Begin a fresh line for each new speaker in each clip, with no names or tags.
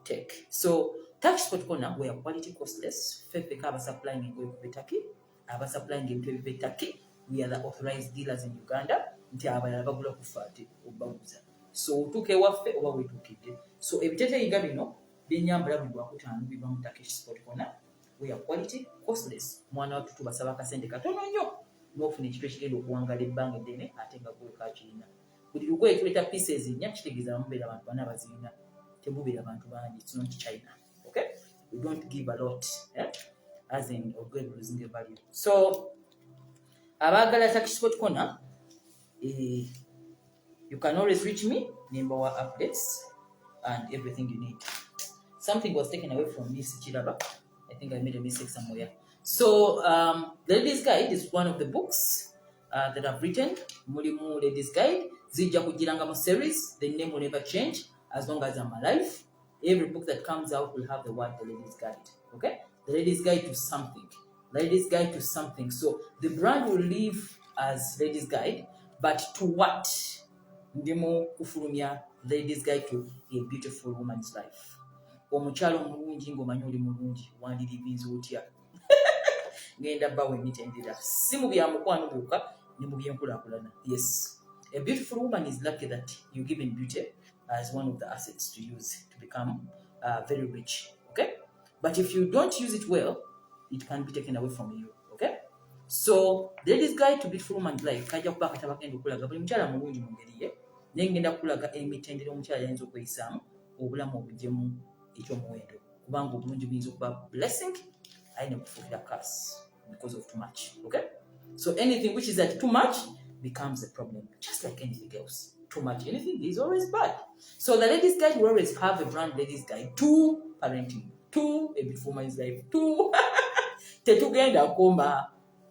take. So tax protocol we are quality costless. Fefe kaba supplying in Turkey, aba supplying in Turkey. We are the authorized dealers in Uganda. Nti abalala bagula kufati obaguza. So tuke waffe oba we tukide. So ebitete yiga bino binyambala buli lwakutaano biva mu Turkish sport corner. We are quality costless. Mwana watu tubasaba akasente katono nnyo n'ofuna ekintu ekigenda okuwangala ebbanga eddene ate nga gwe kakirina. Buli lugoye ekireeta pieces nnya kitegeeza mubeera abantu bana abazirina. Temubeera abantu bangi. It's not China. Okay? We don't give a lot. As in ogwe losing a value. So abagala Turkish sport corner, you can always reach me, number one updates and everything you need. Something was taken away from me, Sichiraba. I think I made a mistake somewhere. So the Ladies Guide is one of the books that I've written. Mulimu Ladies Guide. Zija kujiranga series. The name will never change as long as I'm alive. Every book that comes out will have the word The Ladies Guide. Okay? The Ladies Guide to something. Ladies Guide to something. So the brand will live as Ladies Guide, but to what? Ndimo kufulumya Ladies Guide to a beautiful woman's life. Omukyalo omulungi ng'omanyi oli mulungi wandirivinze otya. Ngenda bawe emitendera. Si mu bya mukwano bwokka ne mu by'enkulaakulana. Yes. A beautiful woman is lucky that you given beauty as one of the assets to use to become very rich. Okay? But if you don't use it well, it can be taken away from you. Okay? So, the Ladies Guide to Beautiful Woman's Life, kajja kuba akatabo kagenda okulaga buli mukyala mulungi mu ngeri ye, naye ngenda kulaga emitendera omukyala yayinza okweyisaamu obulamu obugyemu ekyomuwendo. Kubanga obulungi buyinza okuba blessing, ayina kufuukira curse because of too much. Okay? So, anything which is at too much becomes a problem, just like anything else. Too much anything is always bad. So, the Ladies Guide will always have a brand Ladies Guide to parenting, to a beautiful woman's life, to tetugenda koma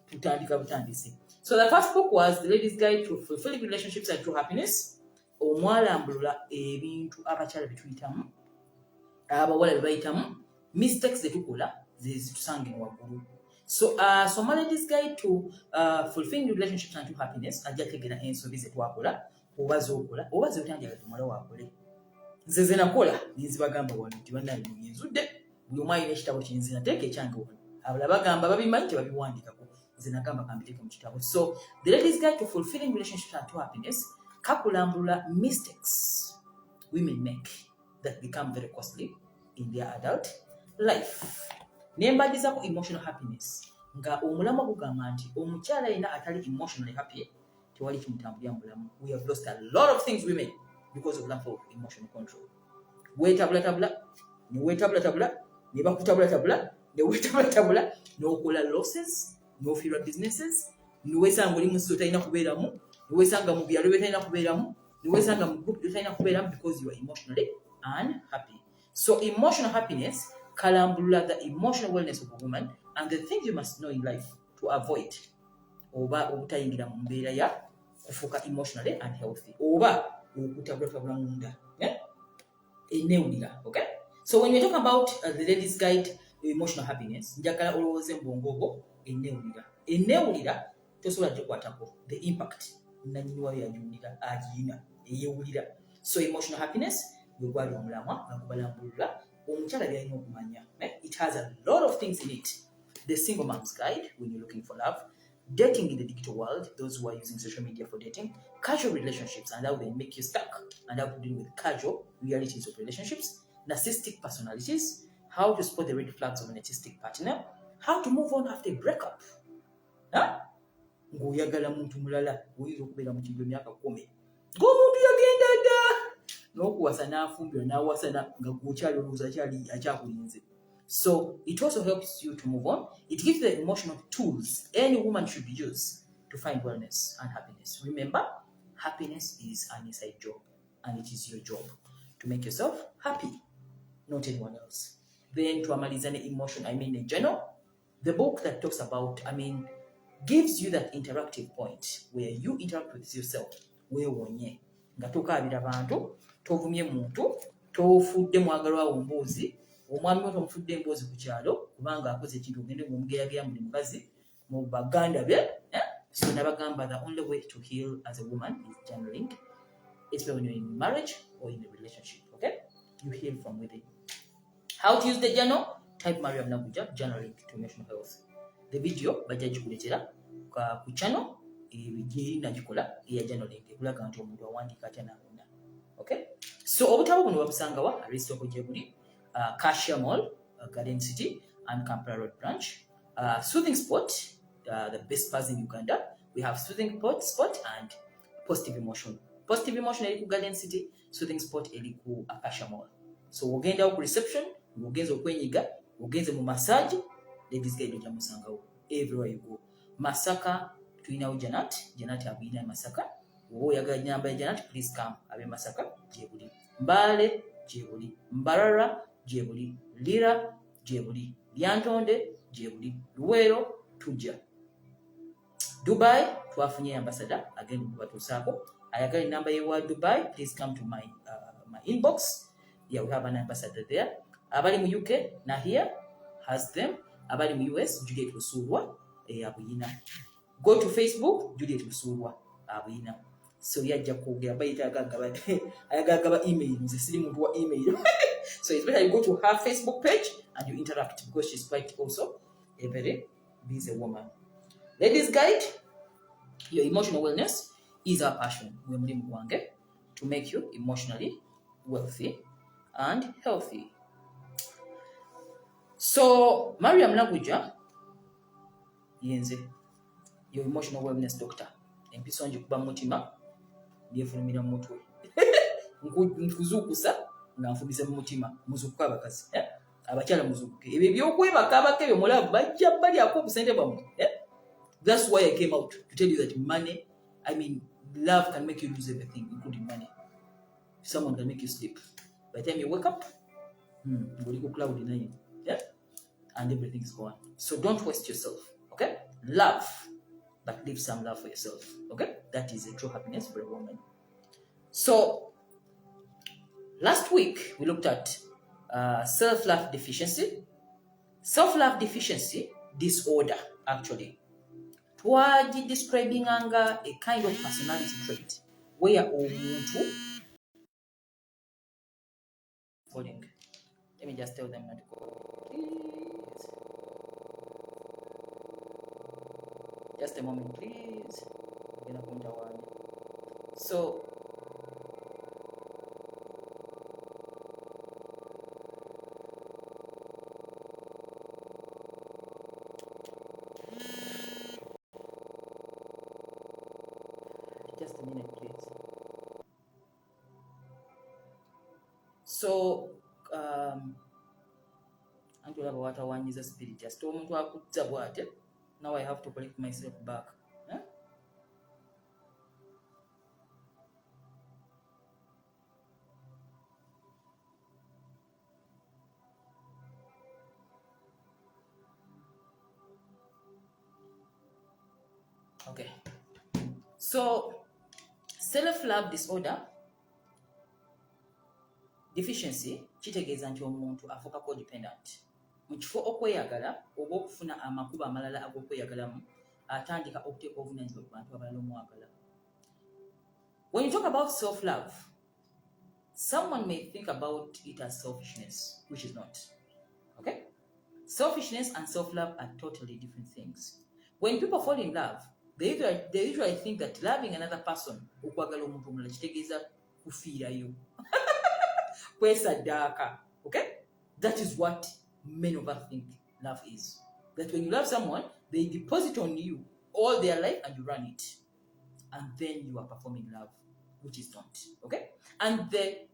tutandika butandisi. So the first book was The Ladies Guide to Fulfilling Relationships and True Happiness. Omwalambulula ebintu abakyala betuyitamu, abawala bebayitamu, mistakes zetukola zezitusanga waggulu. So my Ladies Guide to Fulfilling Relationships and True Happiness ajja tegera ensobi zetwakola oba z'okola oba z'otandika tumala wakole. Nze ze nakola nzibagamba wano nti bannaye nzudde buli omu alina ekitabo kyenzina teeka ekyange wano. Abala bagamba babimanyi tebabiwandiikako. Nze nagamba kambiteeke mu kitabo. So The Ladies Guide to Fulfilling Relationships and True Happiness kakulambula mistakes women make that become very costly in their adult life. Nembadizako emotional happiness nga omulamu gugamba nti omukyala yina atali emotionally happy tewali kimutambulira mu bulamu. We have lost a lot of things women because of lack of emotional control. Weetabula ne bakutabula ne weetabula n'okola losses, n'ofiirwa businesses, ne weesanga oli mu nsi totalina kubeeramu, ne weesanga mu byalo byotalina kubeeramu, ne weesanga mu group totalina kubeeramu because you are emotionally unhappy. So emotional happiness kalambulula the emotional wellness of a woman and the things you must know in life to avoid oba obutayingira mu mbeera ya kufuuka emotionally unhealthy oba okutabula munda enewulira. Okay? So when we talk about the Ladies Guide to Emotional Happiness, njagala olowooze mbongogo enewulira tosobola tekwatako the impact nanyini wayo yagiwulira agiyina eyewulira. So emotional happiness gwe gwali omulamwa nga gubalambulula omukyala byalina okumanya. It has a lot of things in it. The Single Mom's Guide when you're looking for love, dating in the digital world, those who are using social media for dating, casual relationships and how they make you stuck, and how to deal with casual realities of relationships, narcissistic personalities, how to spot the red flags of an narcissistic partner, how to move on after a breakup. Ng'oyagala muntu mulala oyinza okubeera mu kintu emyaka 10 ng'omuntu yagenda dda n'okuwasa n'afumbirwa n'awasana nga gwokyali olowooza akyakulinze. So it also helps you to move on. It gives you the emotional tools any woman should use to find wellness and happiness. Remember, happiness is an inside job, and it is your job to make yourself happy, not anyone else. Then to amalizane emotion, a journal, the book that talks about, gives you that interactive point where you interact with yourself. Weewonye nga tokaabira bantu, tovumye muntu, tofudde mwagalwa wo mbuuzi, omwami wo tomufudde emboozi ku kyalo kubanga akoze ekintu ogende ng'omugeyageya muli mukazi mu baganda be. So nabagamba the only way to heal as a woman is journaling. It's when you're in marriage or in a relationship. Okay? You heal from within. How to use the journal? Type Mariam Naguja, journaling to emotional health. The video bajja gikuletera ku channel egirina gikola eya journaling ekulaga nti omuntu awandiika atya n'abonna. Okay? So obutabo buno babusangawa Aristotle gye buli, Cassia Mall, Garden City and Kampala Road branch. Soothing Spot, the best bars in Uganda. We have Soothing Spot and Positive Emotion. Positive Emotion eri ku Garden City, Soothing Spot eri ku Cassia Mall. So ogendawo ku reception, ogenze okwenyiga, ogenze mu massage, Sld-Guide ojja musangawo everywhere you go. Masaka tulinawo Janat abuyina Masaka. Oba oyagala nyamba ya Janat, please come abe Masaka gye buli. Mbale gye buli. Mbarara gye buli. Lira gye buli. Lyantonde gye buli. Luweero tujja. Dubai twafunye ambassador agenda okubatuusaako. Ayagala enamba y'ewa Dubai, please come to my inbox. Yeah, we have an ambassador there. Abali mu UK, Nahia has them. Abali mu US, Juliet Lusurwa, abuyina. Go to Facebook, Juliet Lusurwa, abuyina. So yajja kwogera bayita ayagagaba email, nze siri muntu wa email. So it's better you go to her Facebook page and you interact because she's quite also a very busy woman. Sld-Guide, your emotional wellness is our passion. We mulimu gwange to make you emotionally wealthy and healthy. So Mariam Naguja yenze your emotional wellness doctor. Empiso nje kuba mutima lyefulumira mu mutwe. Nkuzukusa nga nfumise mu mutima muzukuka abakazi. Abakyala muzukuke. Ebyo byokwebaka abakebyo mulavu bajja bali ako busente bamwe. That's why I came out to tell you that money, love can make you lose everything, including money. Someone can make you sleep. By the time you wake up, go cloud in you. Yeah? And everything's gone. So don't waste yourself. Okay? Love, but leave some love for yourself. Okay? That is a true happiness for a woman. So last week we looked at self-love deficiency. Self-love deficiency disorder, actually. Twaji describing anger a kind of personality trait where omuntu falling. Let me just tell them not to go. Please. Just a moment, please. So, just a minute, please. So, one is a spirit. Just told me to now I have to collect myself back. Huh? Okay. So, self-love disorder deficiency kitegeeza nti omuntu afuuka codependent. Mu kifo okweyagala oba okufuna amakubo amalala ag'okweyagalamu atandika okuteeka obuvunaanyizibwa ku bantu abalala omwagala. When you talk about self-love, someone may think about it as selfishness, which is not. Okay? Selfishness and self-love are totally different things. When people fall in love, they usually think that loving another person okwagala omuntu omulala kitegeeza kufiirayo. Kwesaddaaka. Okay? That is what many of us think love is. That when you love someone, they deposit on you all their life and you run it. And then you are performing love, which is not. Okay? And the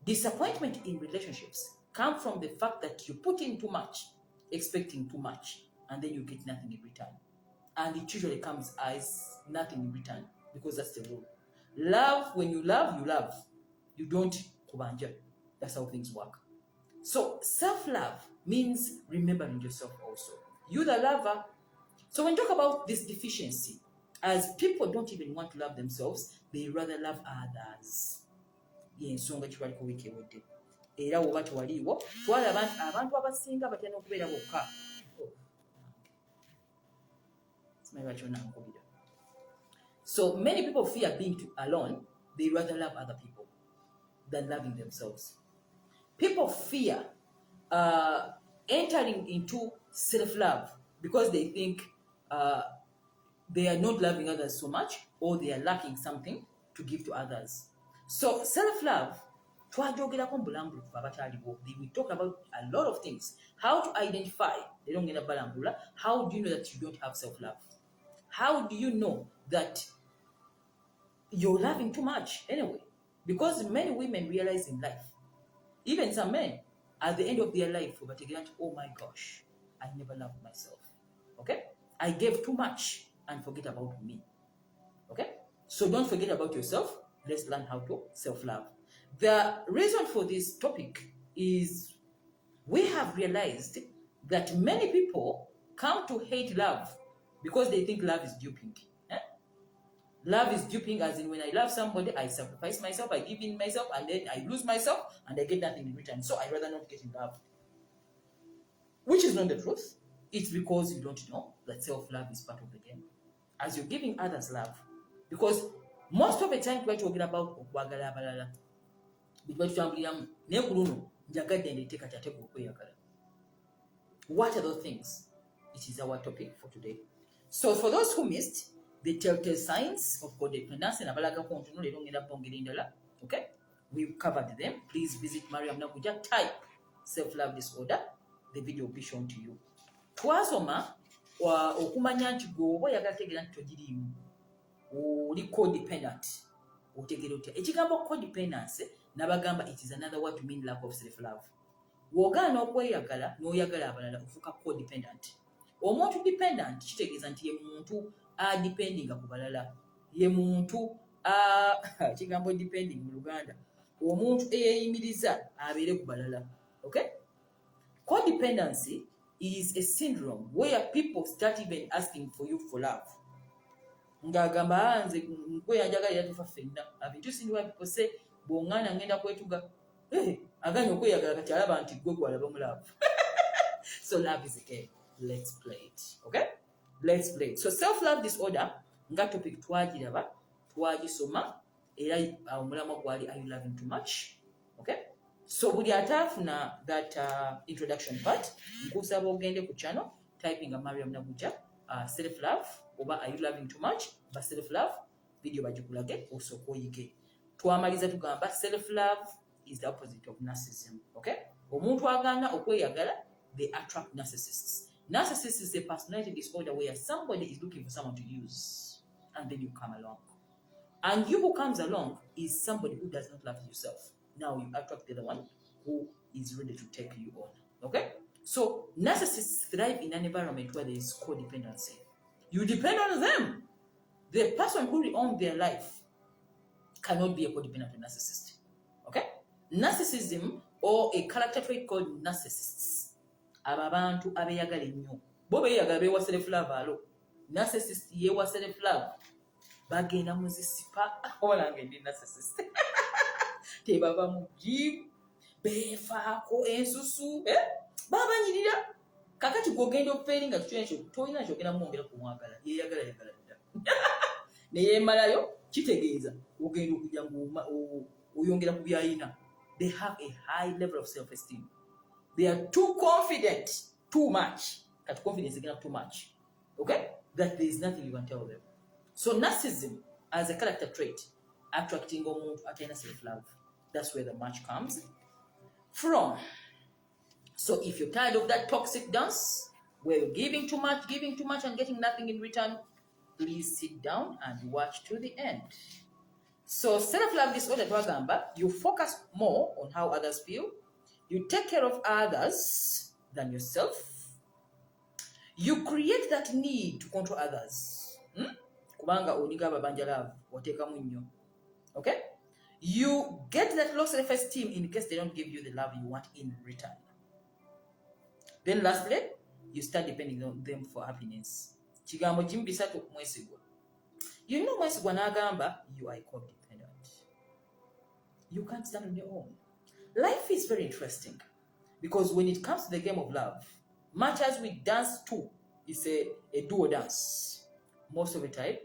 disappointment in relationships come from the fact that you put in too much, expecting too much, and then you get nothing in return. And it usually comes as nothing in return, because that's the rule. Love, when you love, you love. You don't kubanja. That's how things work. So self-love means remembering yourself also. You the lover. So when you talk about this deficiency, as people don't even want to love themselves, they rather love others. Yensonga kibaliko wiki ewedde. Era woba tewaliiwo, twala abantu abasinga batera okubeera bokka. So many people fear being alone. They rather love other people than loving themselves. People fear entering into self-love because they think they are not loving others so much or they are lacking something to give to others. So self-love, we talk about a lot of things. How to identify, how do you know that you don't have self-love? How do you know that you're loving too much anyway? Because many women realize in life, even some men, at the end of their life, oh my gosh, I never loved myself. Okay? I gave too much and forget about me. Okay? So don't forget about yourself. Let's learn how to self-love. The reason for this topic is we have realized that many people come to hate love because they think love is duping. Love is duping, as in when I love somebody, I sacrifice myself, I give in myself, and then I lose myself, and I get nothing in return. So I'd rather not get in love. Which is not the truth. It's because you don't know that self-love is part of the game. As you're giving others love. Because most of the time, we're talking about what are those things? It is our topic for today. So for those who missed, the telltale signs of codependency, okay? We covered them. Please visit Mariam Nakuja, type self-love disorder. The video will be shown to you. Twasoma okumanya nti gwoba oyagala tegera nti togiriimu oli codependent otegera otya. Ekigambo codependency nabagamba it is another word to mean lack of self-love. Wogana okweyagala n'oyagala abalala ofuuka codependent. Omuntu dependent kitegeeza nti ye muntu adependinga ku balala, ye muntu kigambo depending mu Luganda, omuntu eyeeyimiriza abeere ku balala. Okay? Codependency is a syndrome where people start even asking for you for love. Ngagamba nze nkweyanjagalira tufa ffenna. I've been seeing why people say bw'oŋŋaana ngenda kwetuga aganya okweyagala kati alaba nti gwe gwalaba mu love. So love is a game. Let's play it. Okay? Let's play it. So self-love disorder nga topic twagiraba twagisoma era omulamwa gwali are you loving too much? Okay? So buli ataafuna that introduction part nkusaba ogende ku channel typing a Mariam Naguja self-love oba are you loving too much ba self-love video bagikulage osooka oyige. Twamaliza tugamba self-love is the opposite of narcissism. Okay? Omuntu agaana okweyagala, they attract narcissists. Narcissist is a personality disorder where somebody is looking for someone to use and then you come along. And you who comes along is somebody who does not love yourself. Now you attract the other one who is ready to take you on. Okay? So narcissists thrive in an environment where there is codependency. You depend on them. The person who owns their life cannot be a codependent narcissist. Okay? Narcissism or a character trait called narcissists. Ababantu abeyagala ennyo. Bo beyagala bewa self-love alo. Narcissist yewa self-love. Bagenda muzisipa. Olange ndi narcissist. Tebava mu gym. Befaako ensusu. Babanyirira. Kakati gwogenda okufeeringa kitwenekyo tolina kyogenda mwongera kumwagala. Yeyagala yagala dda. Neyemalayo kitegeeza ogenda okujja oyongera ku byayina. They have a high level of self-esteem. They are too confident, too much. That confidence is too much. Okay? That there is nothing you can tell them. So narcissism as a character trait, attracting omuntu atayina self-love. That's where the match comes from. So if you're tired of that toxic dance, where you're giving too much and getting nothing in return, please sit down and watch to the end. So self-love disorder twagamba, you focus more on how others feel. You take care of others than yourself. You create that need to control others. Kubanga oniga babanja love, otekamu nnyo. Okay? You get that low self-esteem in case they don't give you the love you want in return. Then lastly, you start depending on them for happiness. Kigambo kimu bisatu mwesigwa. You know mwesigwa n'agamba, you are codependent. You can't stand on your own. Life is very interesting because when it comes to the game of love, much as we dance too, it's a duo dance. Most of the time,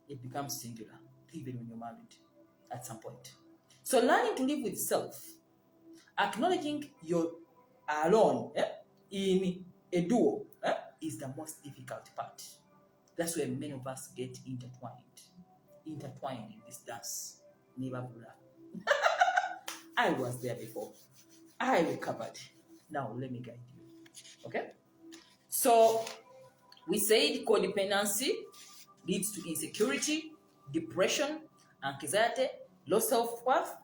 it becomes singular, even when you're married at some point. So learning to live with self, acknowledging your alone in a duo is the most difficult part. That's where many of us get intertwined in this dance. Never I was there before. I recovered. Now let me guide you. Okay? So we said codependency leads to insecurity, depression, anxiety, low self-worth,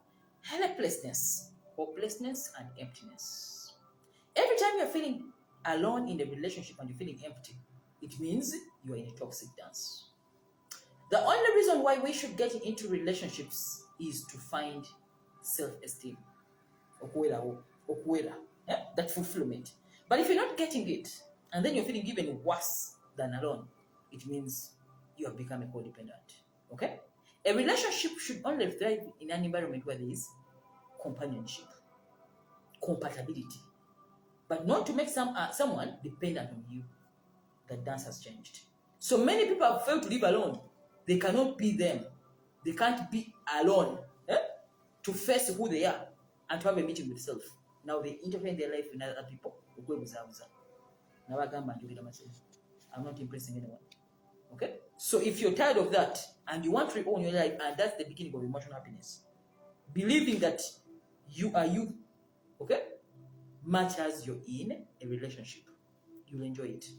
helplessness, hopelessness, and emptiness. Every time you're feeling alone in a relationship and you're feeling empty, it means you're in a toxic dance. The only reason why we should get into relationships is to find self-esteem, that fulfillment. But if you're not getting it, and then you're feeling even worse than alone, it means you have become a codependent. Okay? A relationship should only thrive in an environment where there is companionship, compatibility, but not to make someone dependent on you. The dance has changed. So many people have failed to live alone. They cannot be them. They can't be alone to face who they are and to have a meeting with self. Now they interfere in their life with other people. I'm not impressing anyone. Okay? So if you're tired of that and you want to own your life, and that's the beginning of emotional happiness, believing that you are you, okay, much as you're in a relationship, you'll enjoy it.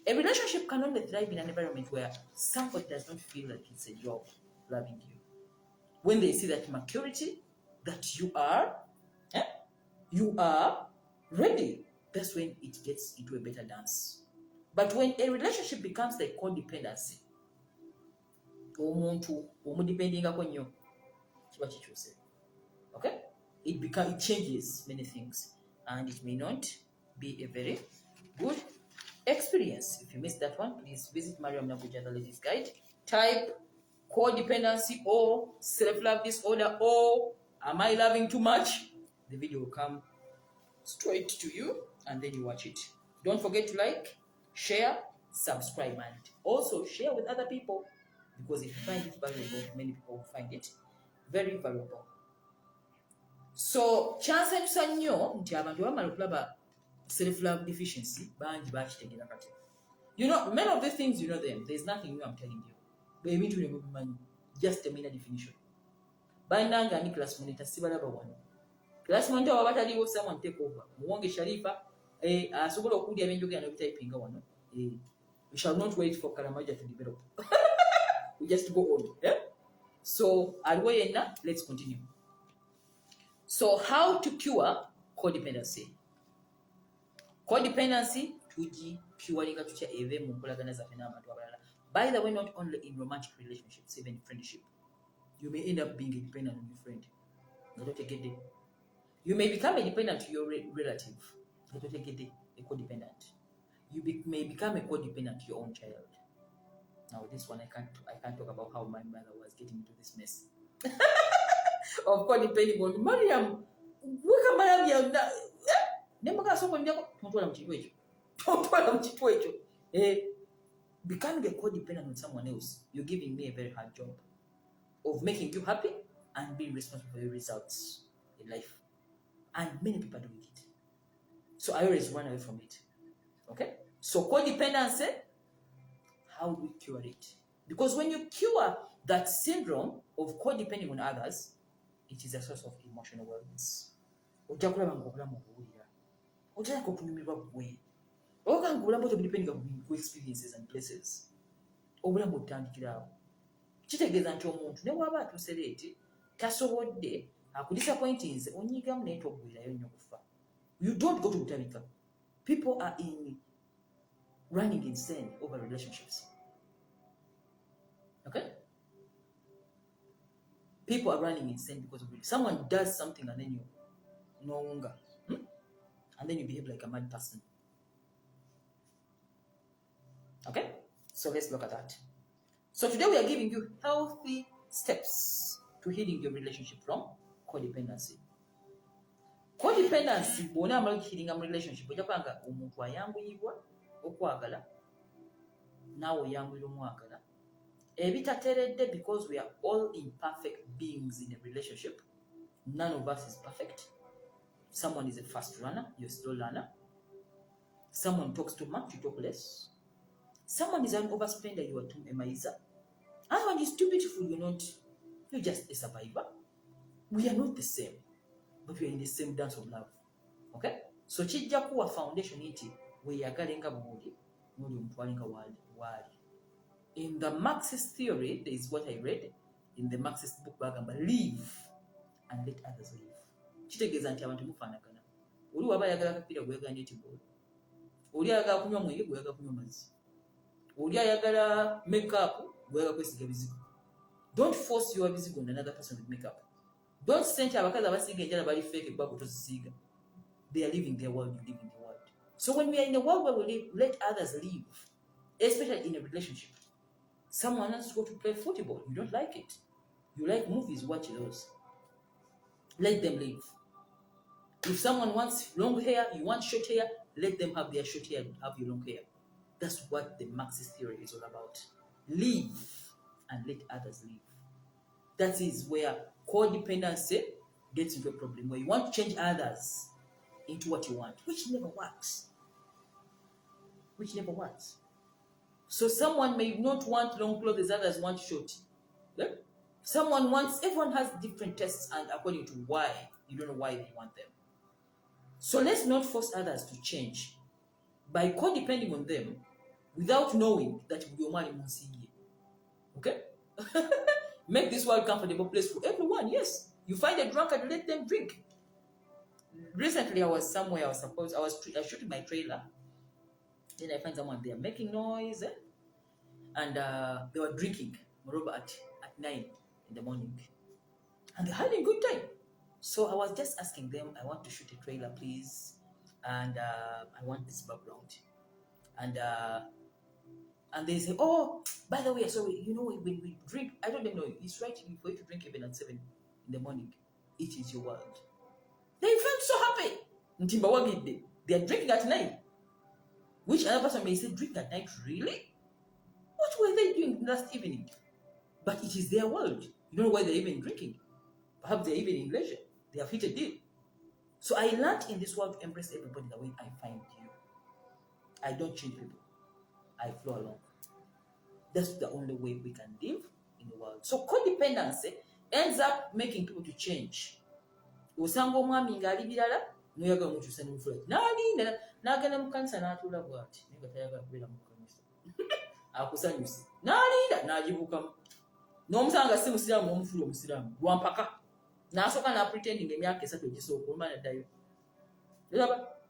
A relationship can only thrive in an environment where somebody does not feel like it's a job loving you. When they see that maturity, that you are ready, that's when it gets into a better dance. But when a relationship becomes like codependency, okay, it changes many things, and it may not be a very good experience. If you missed that one, please visit Mariam Ladies Guide. Type codependency or self-love disorder or am I loving too much? The video will come straight to you and then you watch it. Don't forget to like, share, subscribe, and also share with other people, because if you find it valuable, many people will find it very valuable. So kyansanyusa nnyo nti abantu bamala okulaba self-love deficiency bangi bakitegera kati. You know, many of the things you know them. There's nothing new I'm telling you. Baby to remember just a minor definition. Bandanga ni class monitor sibalaba wano. Class monitor wabataliwo someone take over. Muwonge Sharifa asobola okudya ebyenjogera no typing wano. We shall not wait for Karamaja to develop. We just go on. So alwayena, let's continue. So how to cure codependency? Codependency tugicuringa tutya eve mu nkolagana zaffe n'abantu abalala. By the way, not only in romantic relationships, even in friendship, you may end up being a dependent on your friend. You may become a dependent to your relative. A codependent. You may become a codependent to your own child. Now this one I can't talk about how my mother was getting into this mess of codepending on Mariam. Becoming a codependent on someone else, you're giving me a very hard job of making you happy and being responsible for your results in life. And many people do it. So I always run away from it. Okay? So codependency, how do we cure it? Because when you cure that syndrome of codepending on others, it is a source of emotional wellness. Experiences and places. Obulamu butandikira awo. Kitegeeza nti omuntu ne bw'aba atuuse leeti tasobodde akudisappointinze onyigamu naye togwirayo nnyo kufa. You don't go to butabika. People are running insane over relationships. Okay? People are running insane because of it. Someone does something and then you no longer. And then you behave like a mad person. Okay? So let's look at that. So today we are giving you healthy steps to healing your relationship from codependency. Codependency, bw'ona amala healing a relationship, ojja kubanga omuntu ayanguyibwa okwagala, naawe oyanguyira omwagala. Ebitateredde, because we are all imperfect beings in a relationship. None of us is perfect. Someone is a fast runner, you're a slow learner. Someone talks too much, you talk less. Someone is an overspender, you are too a miser. Someone is too beautiful, you're not. You're just a survivor. We are not the same, but we are in the same dance of love. Okay? So kijja kuwa foundation nti weeyagale nga bw'oli n'oli omutwale nga waali. In the Marxist theory, there is what I read in the Marxist book bagamba live and let others live. Kitegeeza nti abantu mufaanagana. Oli waba ayagala akapiira gweyagala netball. Oli ayagala kunywa mwenge gweyagala kunywa mazzi. Oli ayagala make-up gweyagala kwesiga bizigo. Don't force your bizigo on another person with make-up. Don't send abakazi abasiiga enjala bali fake ebbago tozisiiga. They are living their world, you live in the world. So when we are in a world where we live, let others live, especially in a relationship. Someone else go to play football, you don't like it. You like movies, watch those. Let them live. If someone wants long hair, you want short hair, let them have their short hair, have your long hair. That's what the Marxist theory is all about. Live and let others live. That is where codependency gets into a problem, where you want to change others into what you want, which never works. Which never works. So someone may not want long clothes, others want short. Yeah? Someone wants, everyone has different tastes and according to why, you don't know why they want them. So let's not force others to change by codepending on them without knowing that you're money. Okay? Make this world a comfortable place for everyone. Yes. You find a drunkard, let them drink. Recently, I was somewhere, I was shooting my trailer. Then I find someone there making noise. And they were drinking, moreover, at 9 in the morning. And they're having a good time. So I was just asking them, I want to shoot a trailer, please. And I want this background. And they say, oh, by the way, so when we drink, I don't know, it's right for you to drink even at 7 in the morning. It is your world. They felt so happy. They are drinking at 9. Which another person may say, drink at night, really? What were they doing last evening? But it is their world. You don't know why they're even drinking. Perhaps they're even in leisure. They have hit a deal. So I learned in this world to embrace everybody the way I find you. I don't change people. I flow along. That's the only way we can live in the world. So codependency ends up making people to change. Osanga omwami ng'ali birala n'oyagala mukyusa n'omufula n'alinda n'agenda mu kkanisa n'atuula bw'ati naye nga tayagala kubeera mu kkanisa akusanyuse n'alinda n'agibuukamu n'omusanga si musiraamu n'omufula omusiraamu lwampaka n'asooka n'apretending emyaka 3 egisooka olumala ddayo.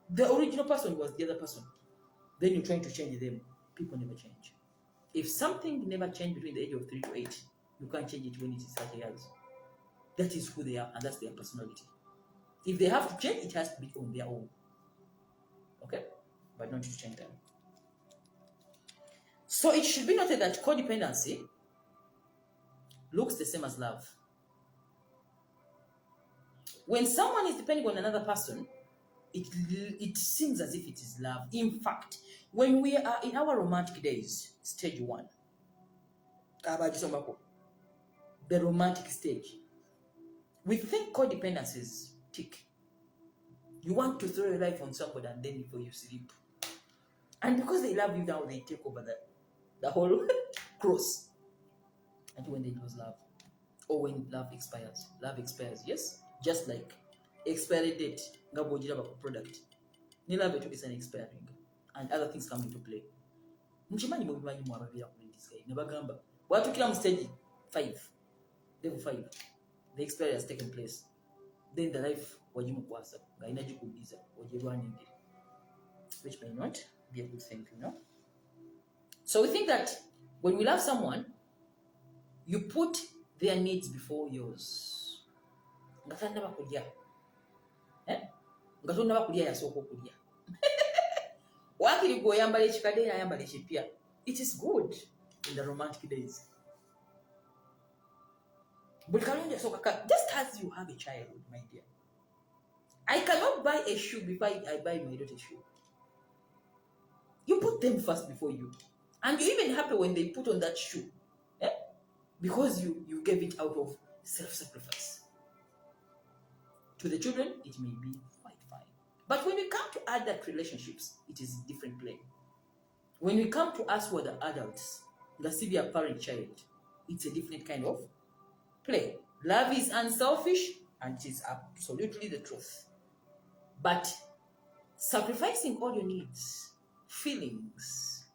The original person was the other person. Then you're trying to change them. People never change. If something never changed between the age of 3 to 8, you can't change it when it is 30 years. That is who they are, and that's their personality. If they have to change, it has to be on their own. Okay? But not to change them. So it should be noted that codependency looks the same as love. When someone is depending on another person, it seems as if it is love. In fact, when we are in our romantic days, stage 1, the romantic stage, we think codependency is tick. You want to throw your life on somebody and then before you sleep. And because they love you now, they take over the whole cross. Until when it was love. Or when love expires. Love expires, yes? Just like expiry date, product. Ni love it is an expiring. And other things come into play. Mchimanyi mubimanyi mwababira ku this guy. Nebagamba. Watukira mu stage 5. Level 5. The expiry has taken place. Then the life wajimukwasa. Gaina jikubiza. Wajirwaningire. Which may not be a good thing, So we think that when we love someone, you put their needs before yours. Ngatanda bakulya. Ngatanda bakulya yasooka okulya. Wakiri goyambala ekikadde yayambala ekipya. It is good in the romantic days. But just as you have a child, my dear, I cannot buy a shoe before I buy my daughter a shoe. You put them first before you. And you're even happy when they put on that shoe. Because you gave it out of self-sacrifice. To the children, it may be 5. But when we come to adult relationships, it is a different plane. When we come to us who are the adults, the severe parent child, it's a different kind of play. Love is unselfish and it is absolutely the truth. But sacrificing all your needs, feelings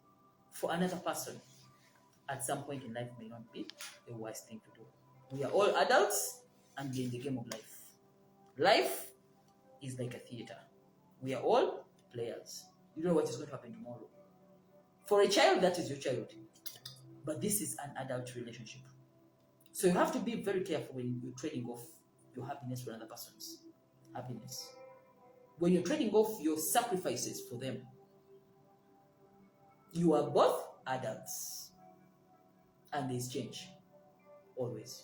for another person at some point in life may not be a wise thing to do. We are all adults and we're in the game of life. Life is like a theater. We are all players. You don't know what is going to happen tomorrow. For a child, that is your child. But this is an adult relationship. So you have to be very careful when you're trading off your happiness for another person's happiness. When you're trading off your sacrifices for them, you are both adults. And there's change. Always.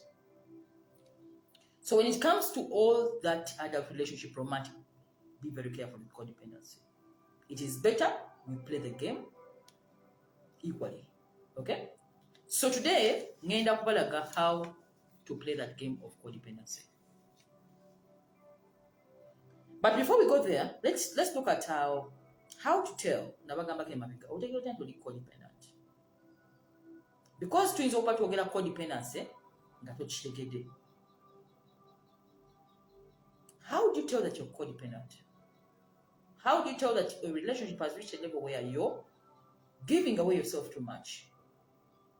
So when it comes to all that adult relationship romantic, be very careful with codependency. It is better we play the game equally. Okay? So today, ngenda kubalaga how to play that game of codependency. But before we go there, let's look at how to tell nabagamba ke mabika otegera tanto li codependent. Because twins opa twogera codependency nga tokitegedde. How do you tell that you're codependent? How do you tell that a relationship has reached a level where you're giving away yourself too much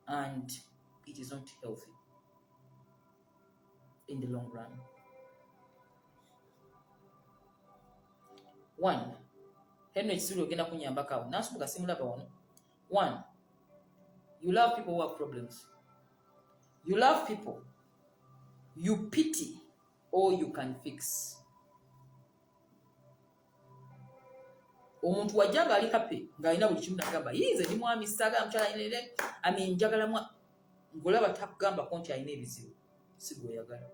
and it is not healthy in the long run? One, Henry Sulu ogenda kunyambaka awo nasubuka simulaba wano. One, you love people who have problems. You love people you pity or you can fix. Omuntu wajjanga ali happy ng'alina buli kimu n'agamba yinze ndi mwami saaga mukyala ayinere njagala ng'olaba takugambako nti alina ebizibu si gw'oyagala.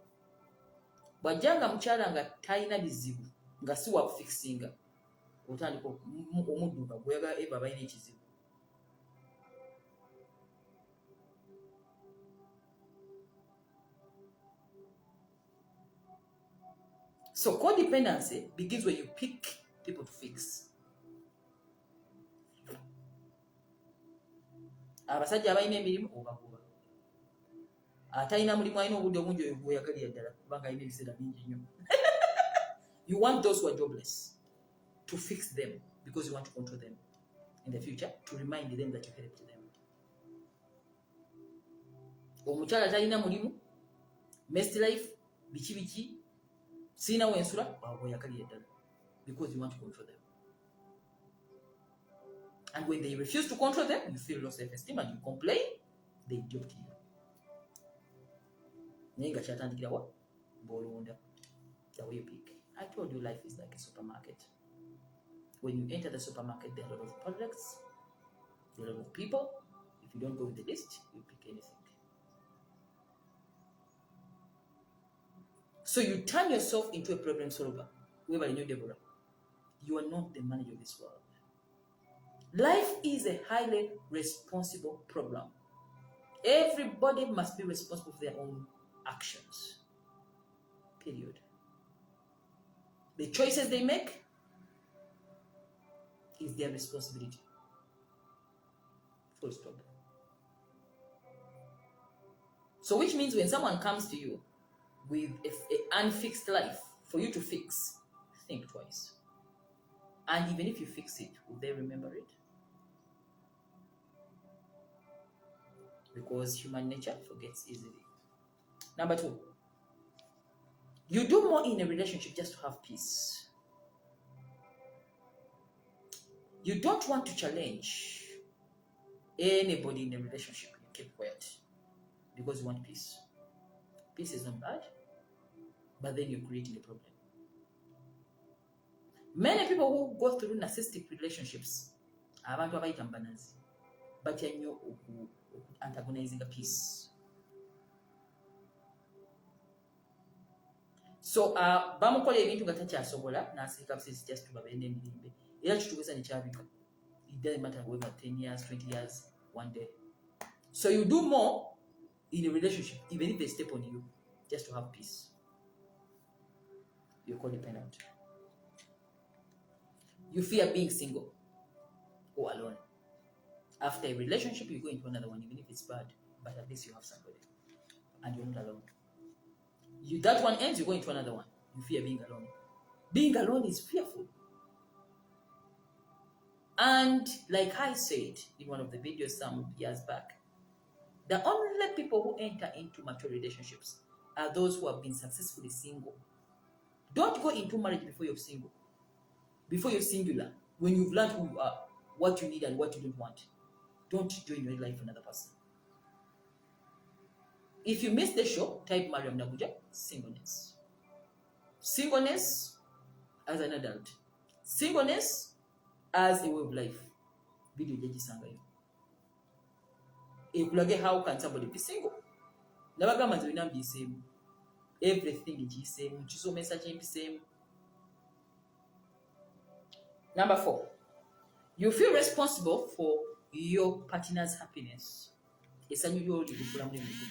Bw'ajjanga mukyala nga talina bizibu nga si wa kufikisinga otandika omudduka gw'oyagala eba balina ekizibu. So codependency begins when you pick people to fix. Abasajja abalina emirimu obagoba. Atalina mulimu alina obudde obungi oyo gw'oyagalira ddala kubanga alina ebiseera bingi nnyo. You want those who are jobless to fix them because you want to control them in the future, to remind them that you helped them. Omukyala talina mulimu, messed life, biki sina wensula gw'oyagalira ddala because you want to control them. And when they refuse to control them, you feel low self-esteem and you complain, they dupe you. Nenga kyatandikira wa? Bolonda. The way you pick. I told you life is like a supermarket. When you enter the supermarket, there are a lot of products, there are a lot of people. If you don't go with the list, you pick anything. So you turn yourself into a problem solver. Whoever in you, Deborah, you are not the manager of this world. Life is a highly responsible program. Everybody must be responsible for their own actions. Period. The choices they make is their responsibility. Full stop. So which means when someone comes to you with an unfixed life for you to fix, think twice. And even if you fix it, will they remember it? Because human nature forgets easily. Number 2, you do more in a relationship just to have peace. You don't want to challenge anybody in a relationship. You keep quiet because you want peace. Peace is not bad, but then you're creating a problem. Many people who go through narcissistic relationships are abantu abayita mbanazi batya nnyo antagonizing a peace. So bamukola ebintu nga takyasobola n'asirika busisi just tubabeere n'emirembe era kituweza nekyabika. It doesn't matter whether 10 years, 20 years, one day. So you do more in a relationship even if they step on you just to have peace. You're codependent. You fear being single or alone. After a relationship, you go into another one, even if it's bad, but at least you have somebody and you're not alone. That one ends, you go into another one. You fear being alone. Being alone is fearful. And like I said in one of the videos some years back, the only people who enter into mature relationships are those who have been successfully single. Don't go into marriage before you're single, before you're singular, when you've learned who you are, what you need and what you don't want. Don't join your life with another person. If you missed the show, type Mariam Nabuja, singleness. Singleness as an adult. Singleness as a way of life. Video Jaji Sangayo. How can somebody be single? Nabagamba nze bina mbiseemu. Everything giseemu. Kisomesa kyempiseemu. Number 4. You feel responsible for your partner's happiness. Essanyu ly'oli likula mulimu.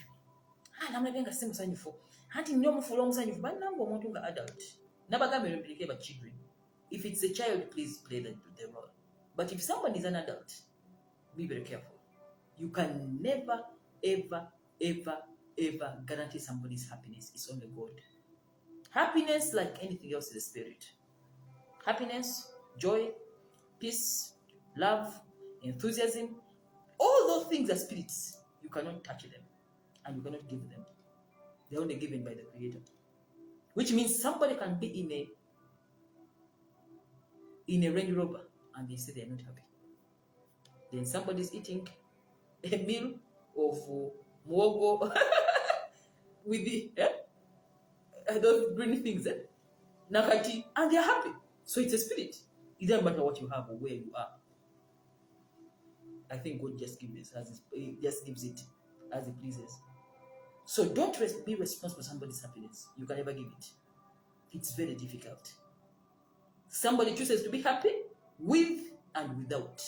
Namulabye nga si musanyufu. Anti nnyo omufuula omusanyufu. Bannange omuntu nga adult. Nabagamba eno mpirike ba children. If it's a child, please play the role. But if someone is an adult, be very careful. You can never, ever, ever, ever guarantee somebody's happiness. It's only God. Happiness, like anything else, is a spirit. Happiness, joy, peace, love, enthusiasm, all those things are spirits. You cannot touch them and you cannot give them. They're only given by the Creator. Which means somebody can be in a Range Rover and they say they're not happy. Then somebody's eating a meal of muogo with the those green things, nakati, and they're happy. So it's a spirit. It doesn't matter what you have or where you are. I think God just gives it as He pleases. So don't be responsible for somebody's happiness. You can never give it. It's very difficult. Somebody chooses to be happy with and without.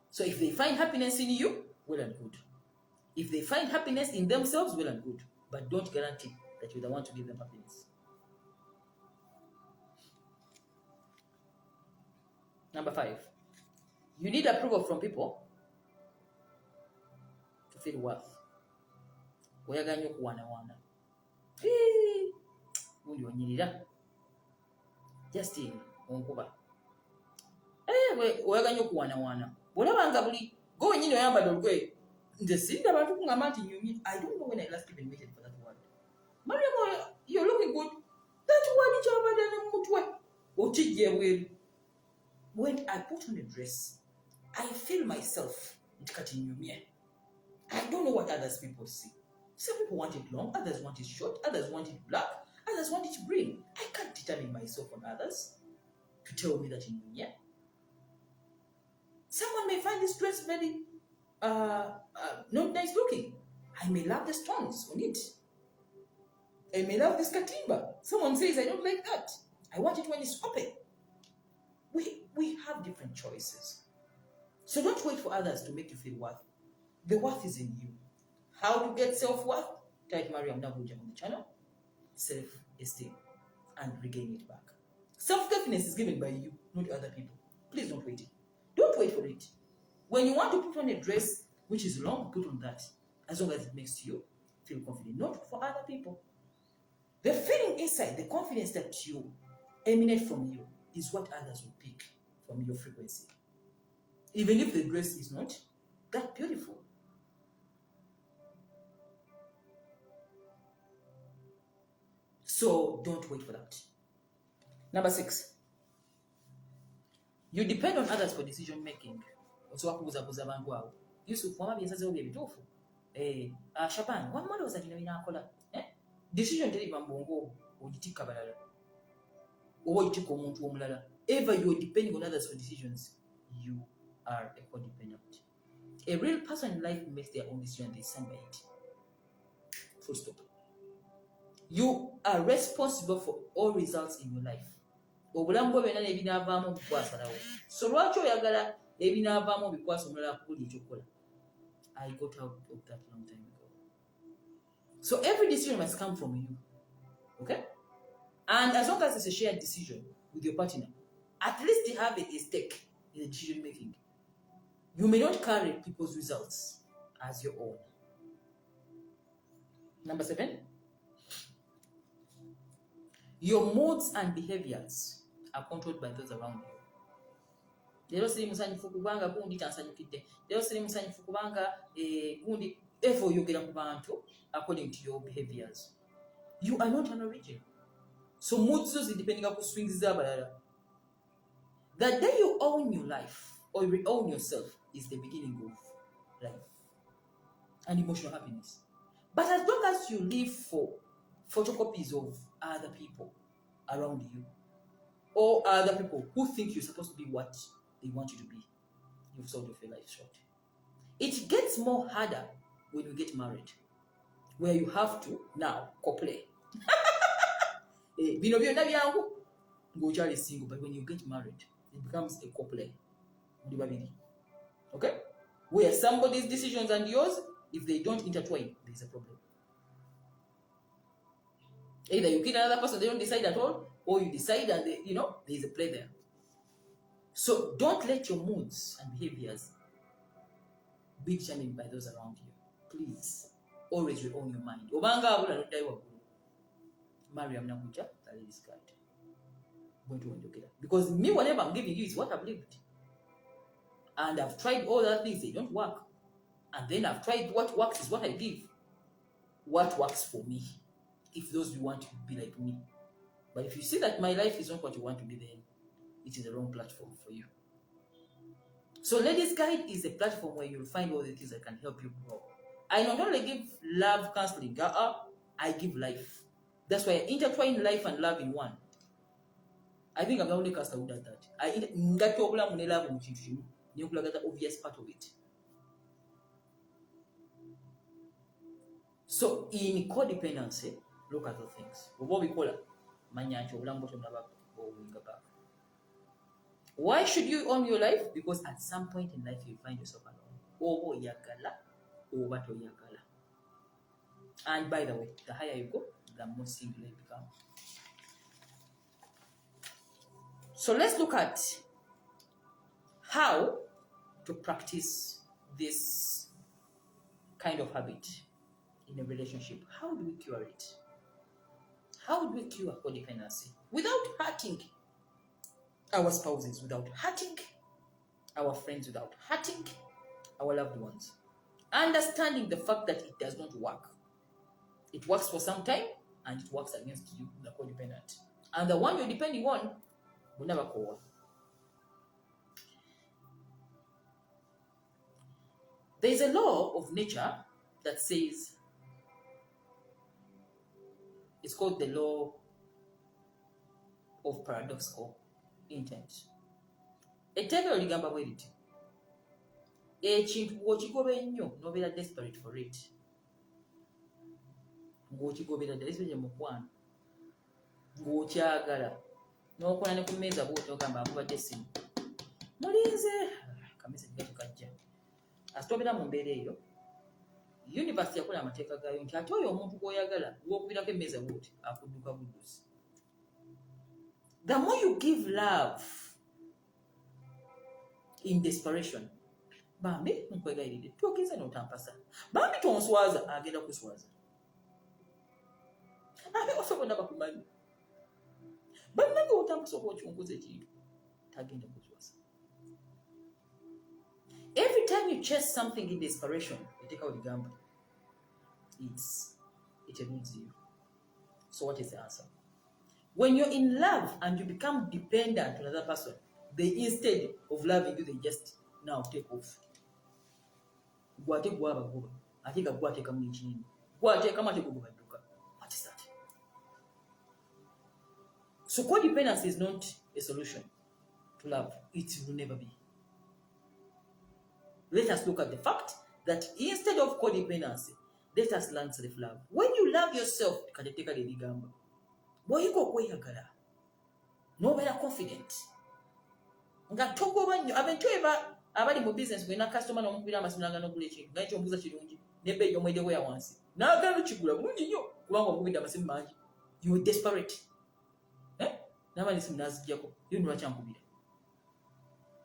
So if they find happiness in you, well and good. If they find happiness in themselves, well and good. But don't guarantee that you're the one to give them happiness. Number 5. You need approval from people to feel worth. Oyagala okuwaanawaana. Gundi onyirira. Justin onkuba. Oyagala okuwaanawaana. Bw'olabanga buli go wenyini oyambadde olugoye. Nze sirida abantu kungamba nti nyumye. I don't know when I last even waited for that word. Mariam, you're looking good. That word ky'obadde ne mu mutwe. Okijja ebweru. When I put on a dress, I feel myself. I don't know what others people see. Some people want it long, others want it short, others want it black, others want it green. I can't determine myself on others to tell me that in New. Someone may find this dress very not nice looking. I may love the stones on it. I may love this katimba. Someone says, I don't like that. I want it when it's open. We have different choices. So don't wait for others to make you feel worth. The worth is in you. How to get self-worth? Type Mariam Nabuja on the channel. Self-esteem. And regain it back. Self-confidence is given by you, not other people. Please don't wait. Don't wait for it. When you want to put on a dress which is long, put on that. As long as it makes you feel confident. Not for other people. The feeling inside, the confidence that you emanate from you, is what others will pick from your frequency. Even if the dress is not that beautiful. So don't wait for that. Number 6. You depend on others for decision making. Osobola kubuzabuza abantu abo. Yusuf, wama byensazeewo bye bituufu. Shaban, wama olowooza bino binaakola. Decision teri mu bwongo ogitikka balala. Oba ogitikka omuntu omulala. Ever you are depending on others for decisions, you are a codependent. A real person in life makes their own decision, they stand by it. Full stop. You are responsible for all results in your life. Obulamu bwo byonna n'ebinaavaamu bikwasalawo. So lwaki oyagala ebinaavaamu bikwasa omulala kukuli ekyokukola? I got out of that long time ago. So every decision must come from you. Okay? And as long as it's a shared decision with your partner, at least they have a stake in the decision making. You may not carry people's results as your own. Number 7, your moods and behaviors are controlled by those around you. Lero siri musanyufu kubanga gundi tansanyukidde. Lero siri musanyufu kubanga gundi efo oyogera ku bantu according to your behaviors. You are not an origin. So moods zo zidependinga ku swings z'abalala. The day you own your life or you own yourself is the beginning of life and emotional happiness. But as long as you live for photocopies of other people around you or other people who think you're supposed to be what they want you to be, you've sold your life short. It gets more harder when you get married, where you have to now co-play. Bino byonna byangu ng'okyali single, but when you get married, it becomes a co-play. Okay? Where somebody's decisions and yours, if they don't intertwine, there's a problem. Either you kill another person, they don't decide at all, or you decide and there's a play there. So don't let your moods and behaviors be determined by those around you. Please, always own your mind. Mariam Namuja, the Ladies' Guide. Because me, whatever I'm giving you is what I've lived. And I've tried all other things, they don't work. And then I've tried what works is what I give. What works for me, if those you want to be like me. But if you see that my life is not what you want to be, then it is the wrong platform for you. So Ladies' Guide is a platform where you'll find all the things that can help you grow. I not only give love counseling, I give life. That's why I intertwine life and love in one. I think I'm the only caster who does that. The obvious part of it. So in codependency, look at the things. What we call it, why should you own your life? Because at some point in life you find yourself alone. And by the way, the higher you go, the more single you become. So let's look at how to practice this kind of habit in a relationship. How do we cure it? How do we cure codependency without hurting our spouses, without hurting our friends, without hurting our loved ones? Understanding the fact that it does not work. It works for some time and it works against you, the codependent. And the one you're depending on will never go. There is a law of nature that says, it's called the Law of Paradoxical Intent. Etteeka ligamba bwe liti, ekintu bw'okigoba ennyo n'obeera desperate for it, ng'okigobera ddala ekyo gye mukwano, ng'okyagala n'okola ne ku mmeeza bw'oti ogamba akubadde essimu mulinze kamese tigati kajja asita obeera mu mbeera eyo. Universe yakola amateeka gaayo nti ate oyo omuntu gw'oyagala gw'okubirako emmeeza bw'oti akudduka buddusi. The more you give love in desperation, bambi nkwegayiridde twokiza n'otampasa, bambi tonswaza, agenda kuswaza. Abe osobola bakumanyi bannange otampasa oba okyunguza ekintu tagenda kuswaza. Every time you chase something in desperation, etteeka oligamba, it eludes you. So what is the answer? When you're in love and you become dependent on another person, they instead of loving you, they just now take off. What is that? So codependency is not a solution to love. It will never be. Let us look at the fact that instead of codependency, let us learn self-love. When you love yourself, nobeera confident nga togoba nnyo. Abantu abali mu business bwena customer n'omukubira amasimu n'agana okugula ekintu naye kyombuuza kirungi n'ebbeeyi omweddeko ya wansi n'agana okigula bulungi nnyo kubanga omukubidde amasimu mangi. You are desperate. n'amani simu n'aziggyako yo lwaki ankubira.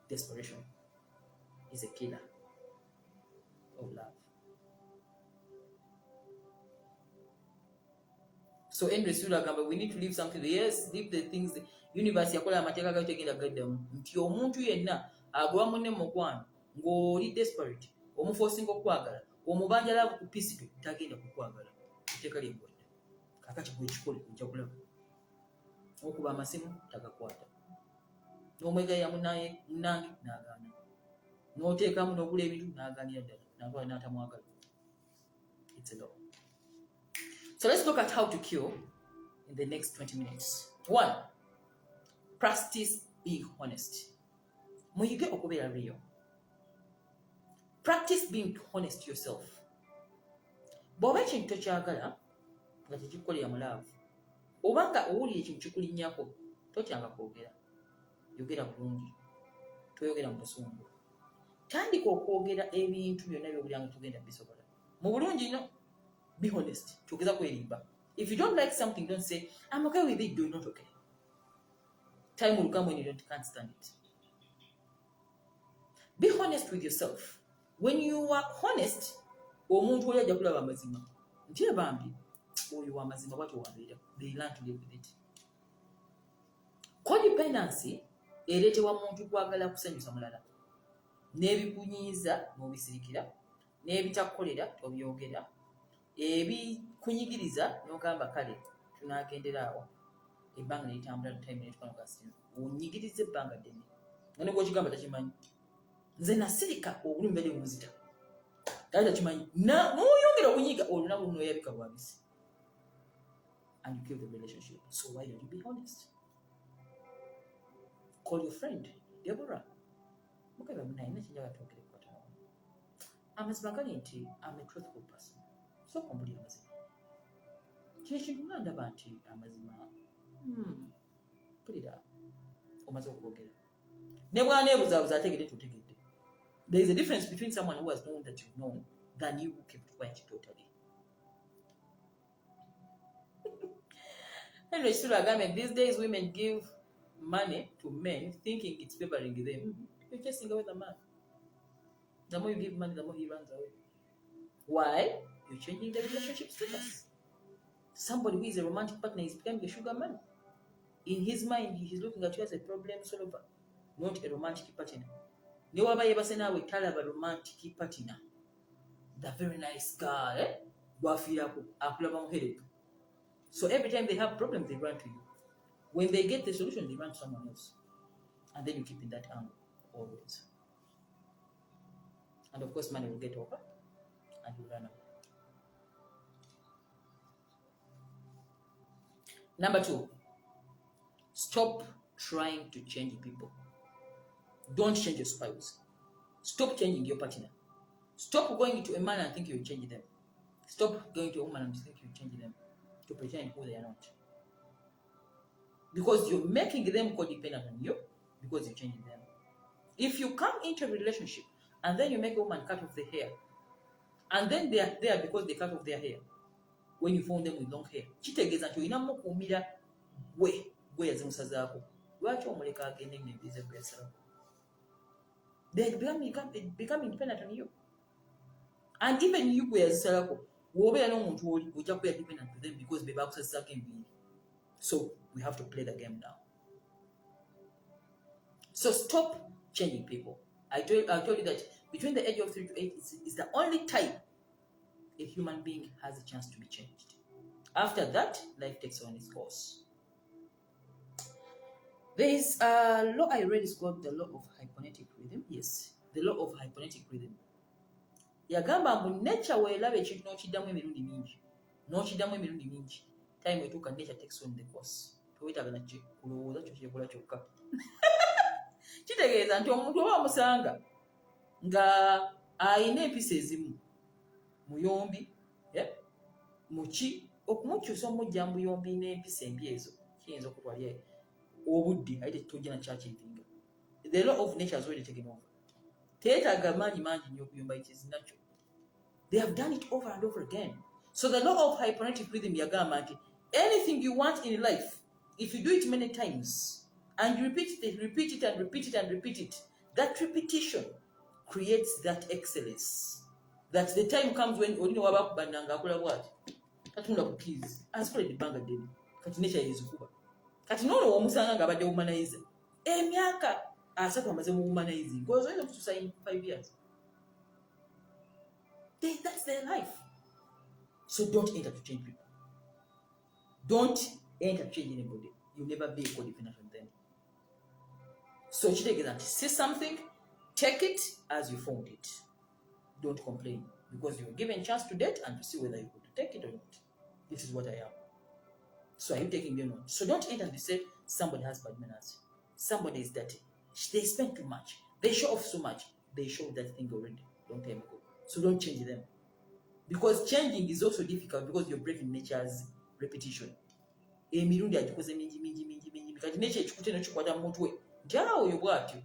Desperation is a killer of love. So Henry Sula agamba we need to leave something. Yes, leave the things. The universe yakola amateeka gayo tegenda gaddamu nti omuntu yenna agoba munne mukwano ng'oli desperate omuforcing okwagala omubanja laavu ku pisipi tagenda kukwagala etteeka lyegwadde kakati gwekikole ojja kulaba okuba amasimu tagakwata n'omwegaya munnaye munnange n'agaana n'oteekamu n'ogula ebintu n'agaanira ddala n'agala n'atamwagala. It's a law. So let's look at how to cure in the next 20 minutes. 1. Practice being honest. Muyige okubeera real. Practice being honest to yourself. Bw'oba ekintu tokyagala nga tekikukolera mu laavu oba nga owulira ekintu kikulinnyako totyanga kwogera. Yogera bulungi, toyogera mu busungu. Tandika okwogera ebintu byonna by'owulira nga tugenda bisobola mu bulungi nnyo. Be honest. Chokeza kwerimba. If you don't like something, don't say, I'm okay with it, you're not okay. Time will come when you can't stand it. Be honest with yourself. When you are honest, omuntu oli ajja kulaba amazima. Nti bambi, oyo wa mazima bwatyo wabeera. They learn to live with it. Codependency ereetebwa muntu kwagala kusanyusa mulala. N'ebikunyiiza n'obisirikira, n'ebitakukolera tobyogera. Ebikunyigiriza n'ogamba kale tunaagendera awo ebbanga neritambula time netukanokasina onyigiriza ebbanga ddene nga negwokigamba takimanyi nze nasirika obulumi bali muzita kale takimanyi n'oyongera okunyiga olunaku luno oyabika bwabisi and you kill the relationship. So why don't you be honest? Call your friend Deborah mukaba munaye nekinjaga twogere kukwatana amazima gali nti I'm a truthful person. So kumbulira amazima kino kintu nga ndaba nti amazima pulira omaze okwogera ne bwaneebuzaabuza ategedde tutegedde. There is a difference between someone who has known that you've known than you who kept quiet totally. Anyway, Sula agambye these days women give money to men thinking it's favoring them. You're chasing away the man. The more you give money, the more he runs away. Why? You're changing the relationship status. Somebody who is a romantic partner is becoming a sugar man. In his mind, he's looking at you as a problem solver, not a romantic partner. Newaba yebase nawe talaba romantic partner. The very nice guy, wafirako akulaba muherebu. So every time they have problems, they run to you. When they get the solution, they run to someone else. And then you keep in that angle always. And of course, money will get over and you run away. Number 2, stop trying to change people. Don't change your spouse. Stop changing your partner. Stop going to a man and think you'll change them. Stop going to a woman and think you'll change them to pretend who they are not. Because you're making them codependent on you because you're changing them. If you come into a relationship and then you make a woman cut off their hair, and then they are there because they cut off their hair, when you found them with long hair, kitegeeza nti olina mukuumira gwe yazimusazaako lwaki omuleka agende n'ebize bwe yasalako. They become independent on you. And even you gwe yazisalako w'obeera n'omuntu oli ojja kubeera dependent to them because be baakusazizaako enviiri. So we have to play the game now. So stop changing people. I told you that between the age of 3 to 8 is the only time a human being has a chance to be changed. After that, life takes on its course. There is a law I read, is called the law of hypnotic rhythm. Yes, the law of hypnotic rhythm. Yagamba mu nature weelaba ekintu n'okiddamu emirundi mingi. Time etuuka nature takes on the course. Towetaaga na kulowooza kyo kyekola kyokka. Kitegeeza nti omuntu oba omusanga nga ayina empisa ezimu muyombi muki okumukyusa omujja muyombi n'empisa embi ezo kiyinza okutwalya obudde ate tojja na kyakinvinga. The law of nature has already taken over. Teetaaga maanyi mangi nnyo okuyomba ekizinakyo. They have done it over and over again. So the law of hypnotic rhythm yagamba nti anything you want in life, if you do it many times and you repeat it and repeat it and repeat it, that repetition creates that excellence. That the time comes when only wabakubandanga akola bwati katunda ku keys asikoledde ebbanga ddene kati nature yezukuba kati noono womusanga nga abadde womanizer emyaka 3 amaze mu womanizing because oyinza kutuusa in 5 years. That's their life. So don't enter to change people. Don't enter to change anybody. You'll never be a codependent on them. So you take that. See something, take it as you found it. Don't complain because you were given a chance to date and to see whether you could take it or not. This is what I am. So are you taking them on? So don't enter and say somebody has bad manners. Somebody is dirty. They spend too much. They show off so much. They show that thing already long time ago. So don't change them. Because changing is also difficult because you're breaking nature's repetition. Emirundi agikoze mingi kati nature ekikutte n'ekikwata mu mutwe nti oyo bw'atyo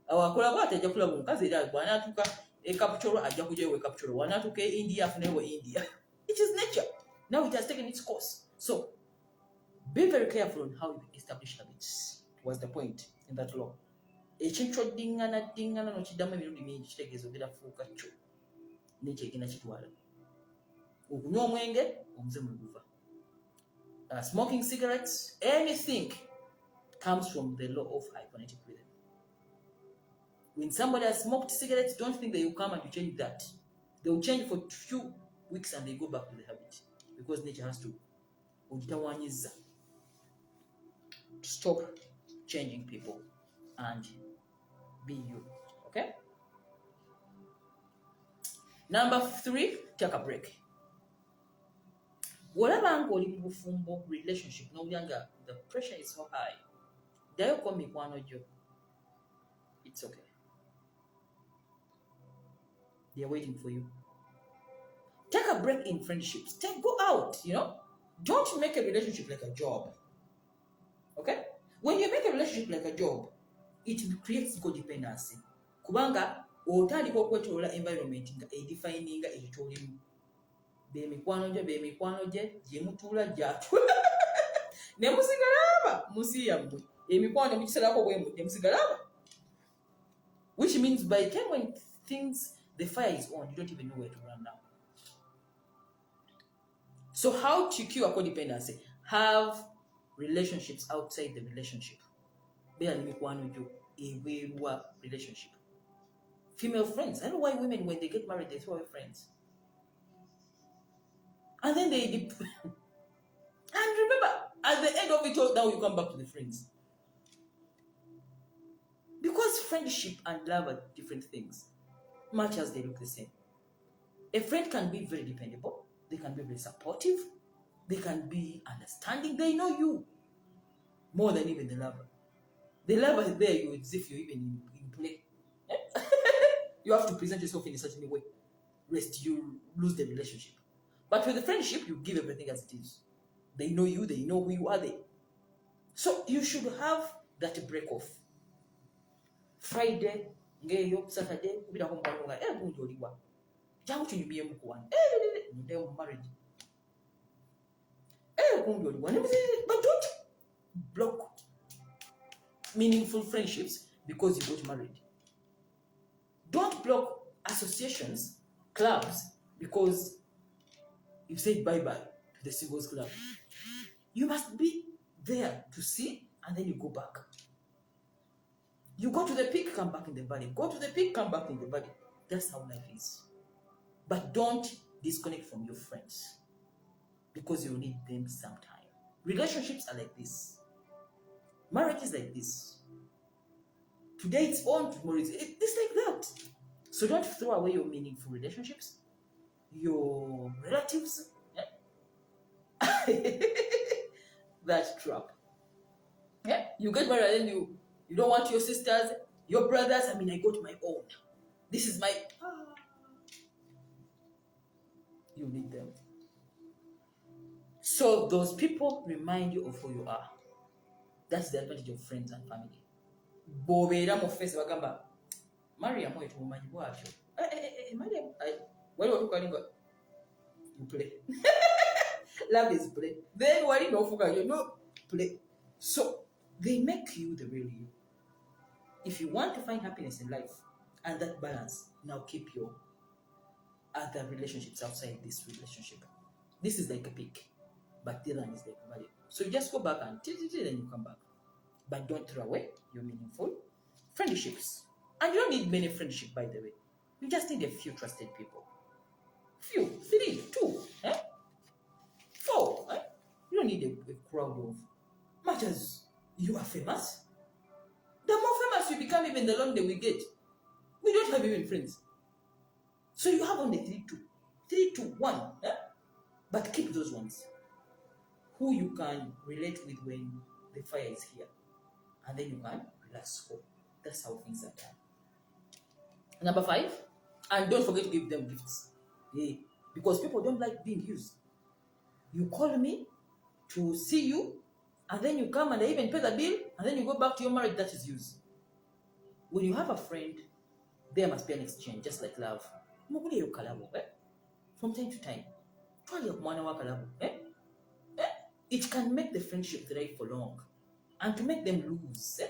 awakola bw'atyo ajja kulaba omukazi era bw'anaatuuka e Kapcholo ajja kujjayo e Kapcholo bw'anaatuuka e India afuneyo India. It is nature. Now it has taken its course. So be very careful on how you establish habits. Was the point in that law. Ekintu oddingana n'okiddamu emirundi mingi kitegeeza ogenda kufuuka kyo nature egenda kitwala. Okunywa omwenge omuze mu guva. Smoking cigarettes, anything comes from the law of hypnotic rhythm. When somebody has smoked cigarettes, don't think they will come and you change that. They will change for a few weeks and they go back to the habit because nature has to stop changing people and be you. Okay? Number 3, take a break. Whatever oli mu bufumbo relationship n'obyanga the pressure is so high. Ddayo ko mikwano gyo. It's okay. They are waiting for you. Take a break in friendships. Go out, Don't make a relationship like a job. Okay? When you make a relationship like a job, it creates codependency. Kubanga otandika okwetolola environment nga edifininga ekitolimu. Bemikwano gye gye mutuula gy'atula ne musigala aba musi yammwe emikwano mukisalako bwe mudde musigala aba, which means by the time when the fire is on, you don't even know where to run now. So how to cure codependency? Have relationships outside the relationship. Beera n'emikwano gyo ebweru wa relationship. Female friends. I don't know why women, when they get married, they throw away friends. And then they and remember, at the end of it all, now you come back to the friends. Because friendship and love are different things, much as they look the same. A friend can be very dependable, they can be very supportive, they can be understanding, they know you more than even the lover. The lover is there, you as if you're even in play. You have to present yourself in a certain way, lest you lose the relationship. But with the friendship, you give everything as it is. They know you, they know who you are there. So you should have that break off. Friday, Saturday, gundi oliwa. Jangu tunyumye mukuwana. They're married. Gundi oliwa. But don't block meaningful friendships because you got married. Don't block associations, clubs, because you said bye-bye to the singles club. You must be there to see, and then you go back. You go to the peak, come back in the valley. Go to the peak, come back in the valley. That's how life is. But don't disconnect from your friends because you need them sometime. Relationships are like this. Marriage is like this. Today it's on, tomorrow it's like that. So don't throw away your meaningful relationships, your relatives. That trap. Yeah? You get married and then you don't want your sisters, your brothers. I got my own. This is my... You need them. So those people remind you of who you are. That's the advantage of friends and family. Bobeera mu face bagamba Mariam wetu mumanyi bwatyo. Mariam, wali watukalinga you play. Love is play. Then wali no fuka you no play. So they make you the real you. If you want to find happiness in life and that balance, now keep your other relationships outside this relationship. This is like a peak, but the other one is like a valley. So you just go back and then you come back. But don't throw away your meaningful friendships. And you don't need many friendships, by the way. You just need a few trusted people. Few, 3, 2, 4. You don't need a crowd of. Much as you are famous, the more famous you become, even the longer we get. We don't have even friends. So you have only 3 to 1. But keep those ones who you can relate with when the fire is here. And then you can relax home. That's how things are done. Number 5, and don't forget to give them gifts. Yeah. Because people don't like being used. You call me to see you, and then you come and I even pay the bill, and then you go back to your marriage. That is use. When you have a friend, there must be an exchange, just like love. From time to time. It can make the friendship thrive for long. And to make them lose,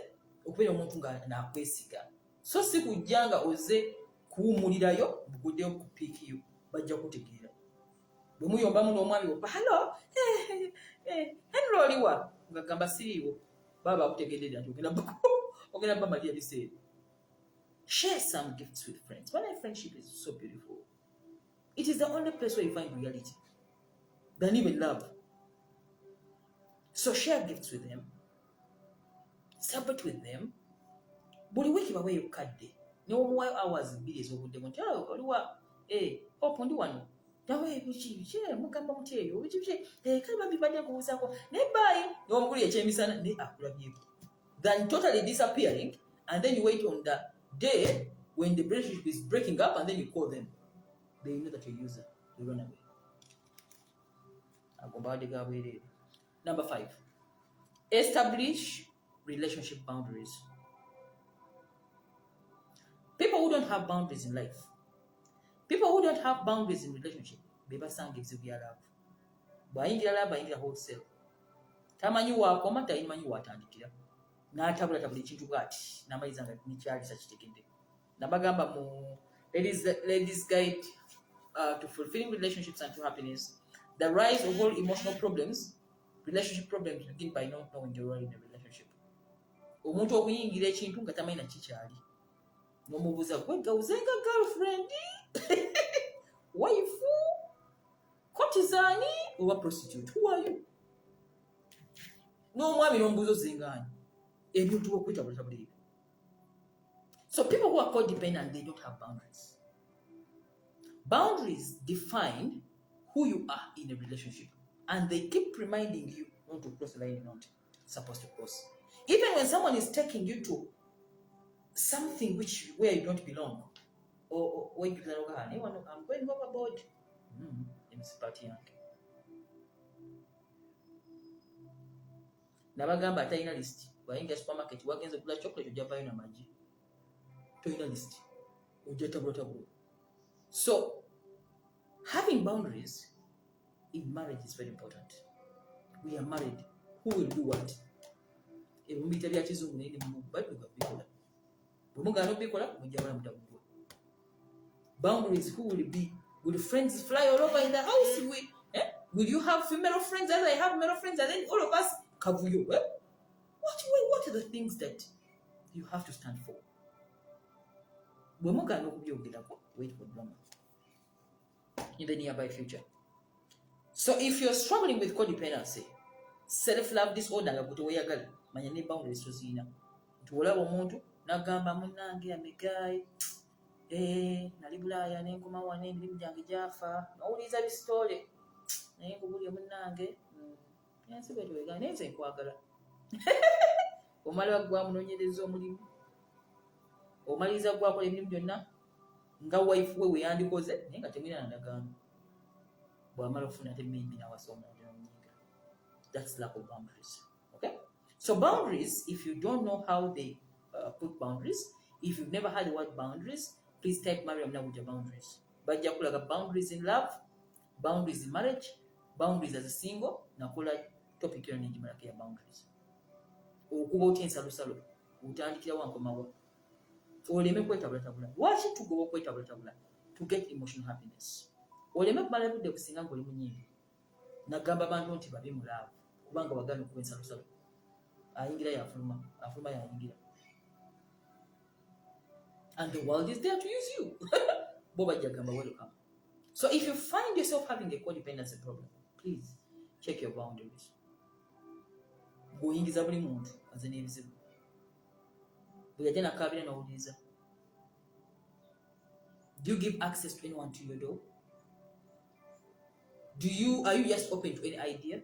so si kujjanga oze kuwumulirayo buguddeyo ku piiki yo bajja kutegeera bwe muyombamu n'omwami wo halo Henry oliwa ngagamba siriiwo baba akutegedde nti ogenda bamalira biseera. Share some gifts with friends. When a friendship is so beautiful, it is the only place where you find reality than even love. So share gifts with them, celebrate with them. Buli weeki baweeyo kadde n'omuwayo hours 2 ez'obuddemu nti oliwa opo ndi wano nawe biki mugamba muti eyo biki kale bambi badde nkubuuzaako naye baayi n'omuguli ekyemisana naye akulabyeko than totally disappearing and then you wait on the day when the relationship is breaking up and then you call them. They know that you're a user. They run away. Number 5, establish relationship boundaries. People who don't have boundaries in life, people who don't have boundaries in relationship, bebasanga ebizibu love. Bwayingira love ayingira wholesale. Tamanyi wakoma tayimanyi watandikira. N'atabula ekintu bw'ati n'amaliza nga nikyali sakitegedde. Nabagamba mu ladies guide to fulfilling relationships and to happiness. The rise of all emotional problems, relationship problems, begin by not knowing your role in a relationship. Omuntu okuyingira ekintu nga tamanyi na kikyali. N'omubuuza gwegawuzenga girlfriend, wife, courtesan, oba prostitute. Who are you? N'omwami n'omubuuza ozengaani. Ebintu okwetabulatabula ebyo. So people who are codependent, they don't have boundaries. Boundaries define who you are in a relationship, and they keep reminding you not to cross the line you're not supposed to cross. Even when someone is taking you to something where you don't belong, or when you say, I'm going overboard. Nabagamba talina list. Wayingira supermarket wagenze kugula chocolate ojavayo na magi. Talina list. Ojatabulatabula. So having boundaries in marriage is very important. We are married. Who will do what? Boundaries. Who will be? Will friends fly all over in the house? Will you have female friends as I have male friends, and then all of us cover you? What are the things that you have to stand for? Wait for drama in the nearby future. So if you're struggling with codependency, self-love disorder, manya ne boundaries tozina. Tuolaba omuntu nagamba munnange amegayi nali Bulaaya nenkoma wane emirimu gyange gyafa nawuliza bisitole naye ngubulye munnange yansi bwetwegana naye nze nkwagala omala gwamunoonyereza omulimu omaliriza gwakola emirimu gyonna nga wife we weyandikoze naye nga temwina na ndagaano bw'amala ofuna ate maybe nawasa omuntu n'omunyiga. That's lack of boundaries. Okay? So boundaries, if you don't know how they put boundaries, if you've never heard the word boundaries, please type Mariam now with your boundaries. Bajja kulaga boundaries in love, boundaries in marriage, boundaries as a single, nakola topic yo n'egimalako ya boundaries. okuba otya ensalosalo otandikira wankomawa oleme kwetabulatabula. Lwaki tugoba okwetabulatabula? To get emotional happiness. Oleme kumala budde kusinga ng'oli munyimbi nagamba abantu nti babi mulaavu kubanga wagaana okuba ensalosalo, ayingira yafuluma yayingira, and the world is there to use you. Bo bajja gamba welcome. So if you find yourself having a codependency problem, please check your boundaries. Bw'oyingiza buli muntu aze n'ebizibu, bwe yajja nakaabira n'owuliriza. Do you give access to anyone to your door? Are you just open to any idea?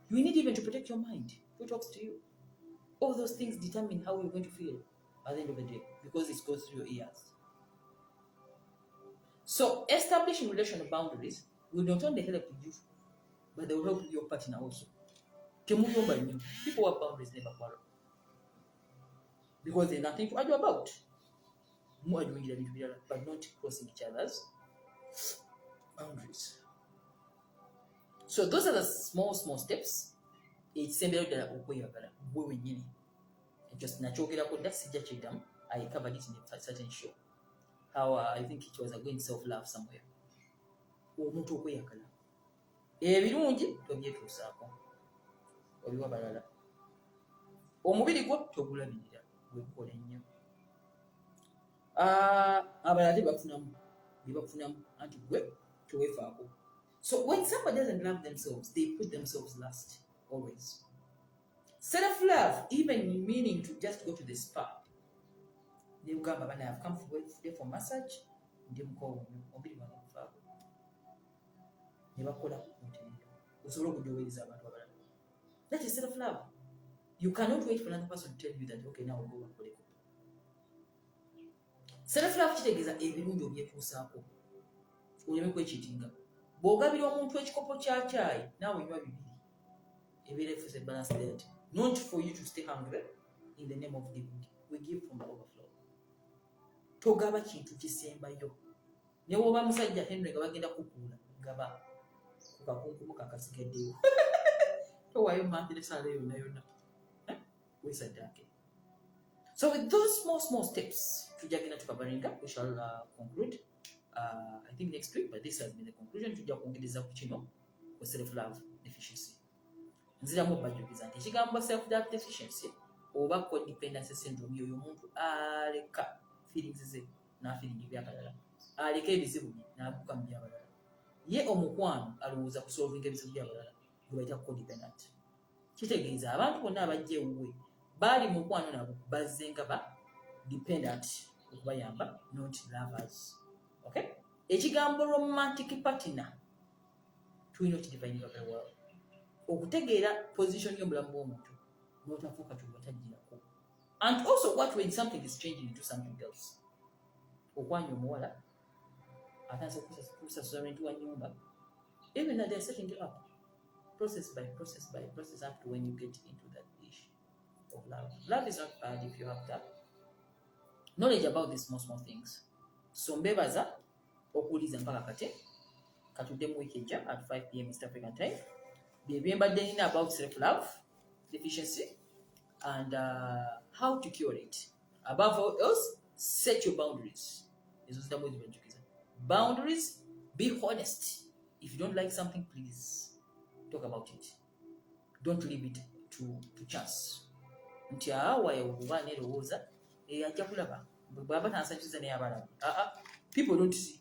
You need even to protect your mind. Who talks to you? All those things determine how you're going to feel at the end of the day because it goes through your ears. So establishing relational boundaries will not only help you, but they will help your partner also. People who have boundaries never quarrel because there's nothing to argue about. But not crossing each other's boundaries. So those are the small steps. It's similar to the just naturally I covered it in a certain show. How I think it was going self-love somewhere. Omuntu okweyagala. Ebirungi tobyetuusaako. Obiwa balala. Omubiri gwo togulabirira weekola ennyo. Abalala tebafunamu anti gwe toweefaako. So when somebody doesn't love themselves, they put themselves last, always. Self-love, even meaning to just go to the spa. They will come, I've come today for massage. They will call me. That is self-love. You cannot wait for another person to tell you that, okay, now we'll go back. Self-love kitegeza ebirungi obyetuusaako. Oleme kwekitinga. Bw'ogabira omuntu ekikopo kya chai, naawe nywa bibiri. Ebeere for a balanced diet. Not for you to stay hungry in the name of giving. We give from the overflow. Togaba kintu kisembayo. Ne woba musajja Henry nga bagenda kukuula, gaba kukakunkumu kakasigaddeyo. Towaayo mantire sala yonna. Weesaddaake. So with those small steps, tujagenda tukabaringa, we shall conclude. I think next week, but this has been the conclusion. Tujja kwongereza ku kino ku self-love deficiency. Nziramu bajugiza nti ekigambo self-love deficiency oba codependency syndrome yoyo omuntu aleka feelings ze n'afeeling ebyakalala, aleka ebizibu bye n'aguka mu byabalala. Ye omukwano alowooza kusolvinga ebizibu byabalala gwe bayita codependent. Kitegeeza abantu bonna abajja ewuwe baali mu mukwano nabo bazze nga ba dependent okubayamba, not lovers. Okay? Ekigambo romantic partner tulina okidivininga very well. Okutegeera position y'omulamu bw'omuntu n'otafuuka ky'obatagirako. And also what when something is changing into something else. Okwanya omuwala atandise kusasula rent wa nnyumba, even that they're setting it up process by process up to when you get into that issue of love. Love is not bad if you have that knowledge about these small things. So mbebaza okuwuliza mpaka kati katudde mu week ejja at 5 p.m. East African time. Byembadde nina about self-love deficiency and how to cure it. Above all else, set your boundaries. Boundaries, be honest. If you don't like something, please talk about it. Don't leave it to chance. Nti awa yakuba nerowooza ajja kulaba bw'aba tansanyiza naye abalaba. People don't see.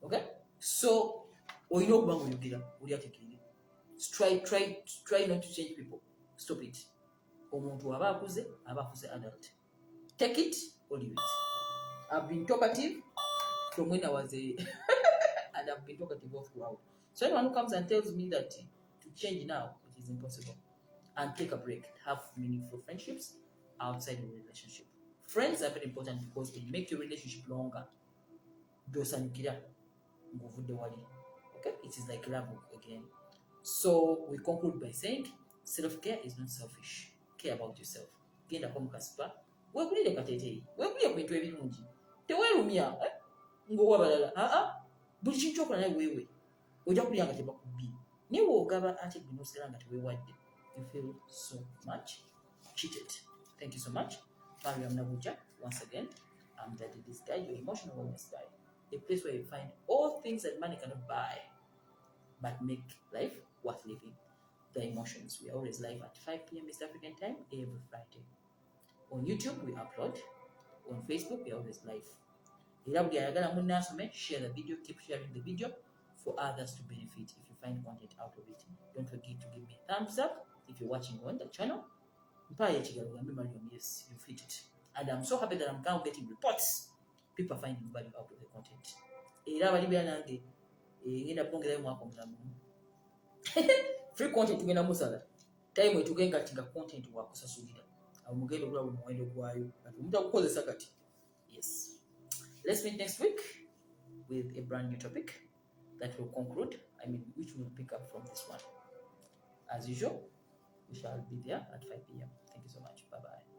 Okay? So olina okuba ng'oyogera oli ategeera. Try not to change people. Stop it. Omuntu aba akuze adult. Take it or leave it. I've been talkative from when I was and I've been talkative all throughout. So anyone who comes and tells me that to change now, it is impossible. And take a break. Have meaningful friendships outside of the relationship. Friends are very important because they make your relationship longer. Okay? It is like love again. So we conclude by saying self-care is not selfish. Care about yourself. Genda kwa mukasipa. Weegulire kateeteeyi. Weegulire ku bintu ebirungi. Teweerumya. Ng'owa balala. Buli kintu kyokola naye weewe. Ojja kulya nga tebakubbi. Naye bw'ogaba ate gwe n'osigala nga teweewadde. You feel so much cheated. Thank you so much. Mariam Nabuja, once again, I'm the Ladies Guide, your emotional wellness guide. A place where you find all things that money cannot buy, but make life worth living. The emotions. We are always live at 5 p.m. East African time every Friday. On YouTube, we upload. On Facebook, we are always live. Share the video, keep sharing the video for others to benefit if you find content out of it. Don't forget to give me a thumbs up if you're watching on the channel. Yes, you've hit it. And I'm so happy that I'm now getting reports. People are finding value out of the content. Free content tugenda musala. Time etugenga tinga content wakusasulira. Mugendo gula muwendo gwayo. Mutakukozesa kati. Yes. Let's meet next week with a brand new topic that will conclude, which will pick up from this one. As usual, we shall be there at 5 p.m. Thank you so much. Bye-bye.